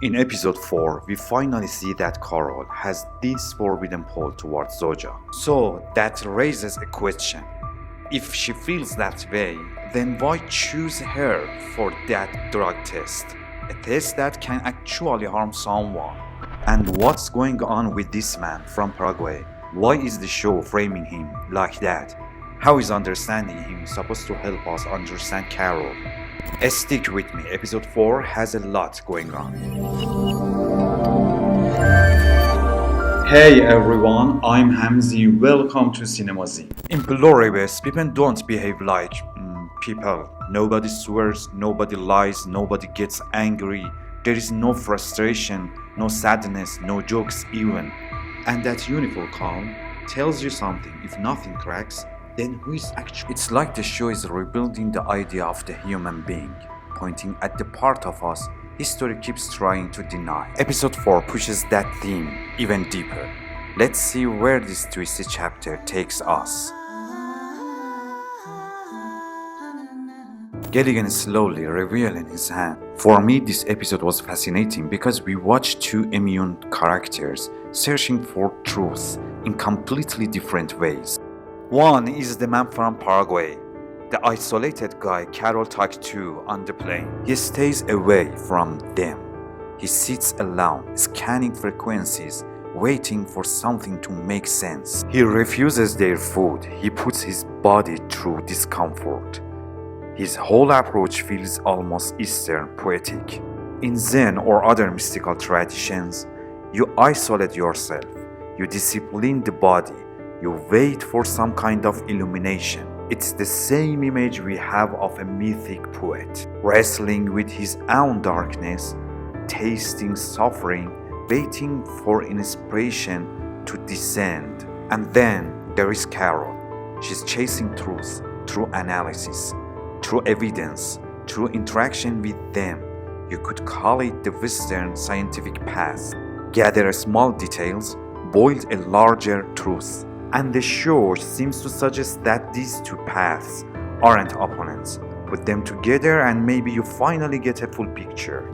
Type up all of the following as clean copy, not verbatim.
In episode 4, we finally see that Carol has this forbidden pull towards Zoja. So that raises a question. If she feels that way, then why choose her for that drug test? A test that can actually harm someone. And what's going on with this man from Paraguay? Why is the show framing him like that? How is understanding him supposed to help us understand Carol? Stick with me, episode 4 has a lot going on. Hey everyone, I'm Hamzi, welcome to Cinema Z. In Pluribus, people don't behave like people. Nobody swears, nobody lies, nobody gets angry. There is no frustration, no sadness, no jokes even. And that uniform calm tells you something. If nothing cracks, then who is actually? It's like the show is rebuilding the idea of the human being, pointing at the part of us history keeps trying to deny. Episode 4 pushes that theme even deeper. Let's see where this twisted chapter takes us. Gilligan slowly revealing his hand. For me, this episode was fascinating because we watched two immune characters searching for truth in completely different ways. One is the man from Paraguay, the isolated guy Carol talked to on the plane. He stays away from them. He sits alone, scanning frequencies, waiting for something to make sense. He refuses their food. He puts his body through discomfort. His whole approach feels almost Eastern poetic. In Zen or other mystical traditions, you isolate yourself, you discipline the body, you wait for some kind of illumination. It's the same image we have of a mythic poet, wrestling with his own darkness, tasting suffering, waiting for inspiration to descend. And then there is Carol. She's chasing truth through analysis, through evidence, through interaction with them. You could call it the Western scientific path. Gather small details, boil a larger truth. And the show seems to suggest that these two paths aren't opponents. Put them together and maybe you finally get a full picture.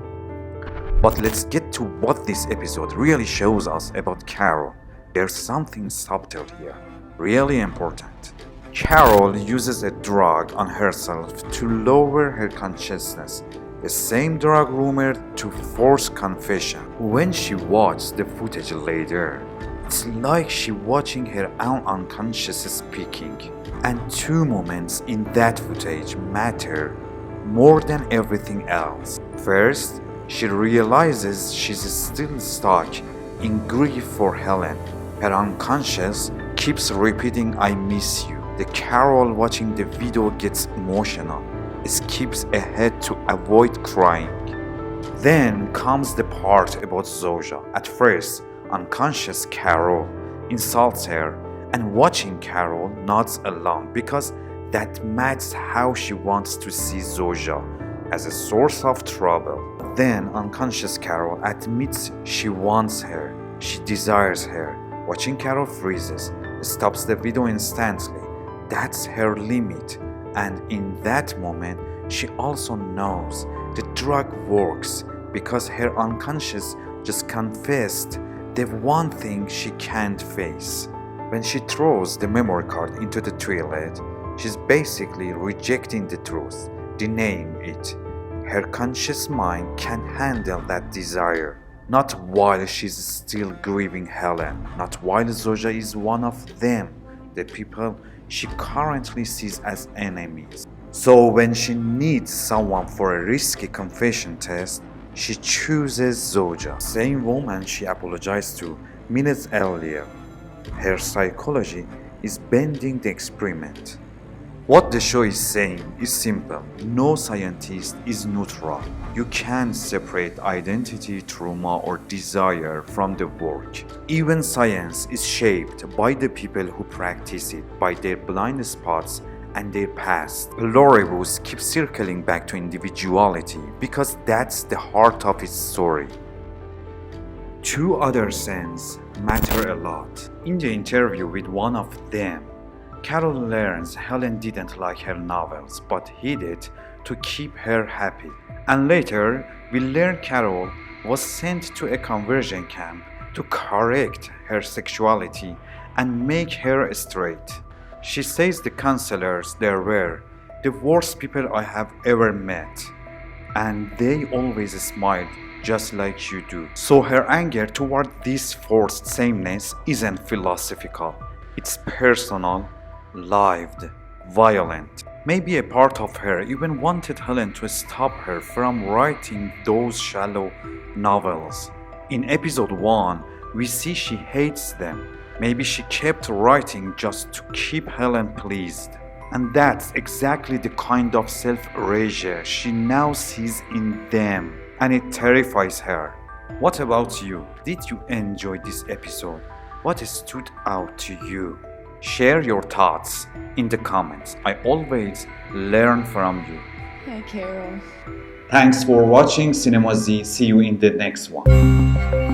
But let's get to what this episode really shows us about Carol. There's something subtle here, really important. Carol uses a drug on herself to lower her consciousness, the same drug rumored to force confession. When she watched the footage later, it's like she watching her own unconscious speaking. And two moments in that footage matter more than everything else. First, she realizes she's still stuck in grief for Helen. Her unconscious keeps repeating, "I miss you." The Carol watching the video gets emotional, skips ahead to avoid crying. Then comes the part about Zoja. At first, unconscious Carol insults her, and watching Carol nods along because that matches how she wants to see Zoja, as a source of trouble. Then unconscious Carol admits she wants her, she desires her. Watching Carol freezes, stops the video instantly. That's her limit, and in that moment she also knows the drug works because her unconscious just confessed the one thing she can't face. When she throws the memory card into the toilet, she's basically rejecting the truth, denying it. Her conscious mind can't handle that desire. Not while she's still grieving Helen, not while Zoja is one of them, the people she currently sees as enemies. So when she needs someone for a risky confession test, she chooses Zoja, same woman she apologized to minutes earlier. Her psychology is bending the experiment. What the show is saying is simple. No scientist is neutral. You can't separate identity, trauma, or desire from the work. Even science is shaped by the people who practice it, by their blind spots and their past. Pluribus keeps circling back to individuality because that's the heart of its story. Two other scenes matter a lot. In the interview with one of them, Carol learns Helen didn't like her novels, but hid it to keep her happy. And later, we learn Carol was sent to a conversion camp to correct her sexuality and make her straight. She says the counselors there were the worst people I have ever met, and they always smiled just like you do. So her anger toward this forced sameness isn't philosophical, it's personal, lived, violent. Maybe a part of her even wanted Helen to stop her from writing those shallow novels. In episode 1, we see she hates them. Maybe she kept writing just to keep Helen pleased. And that's exactly the kind of self-erasure she now sees in them, and it terrifies her. What about you? Did you enjoy this episode? What stood out to you? Share your thoughts in the comments. I always learn from you. Hi, Carol. Thanks for watching Cinema Z. See you in the next one.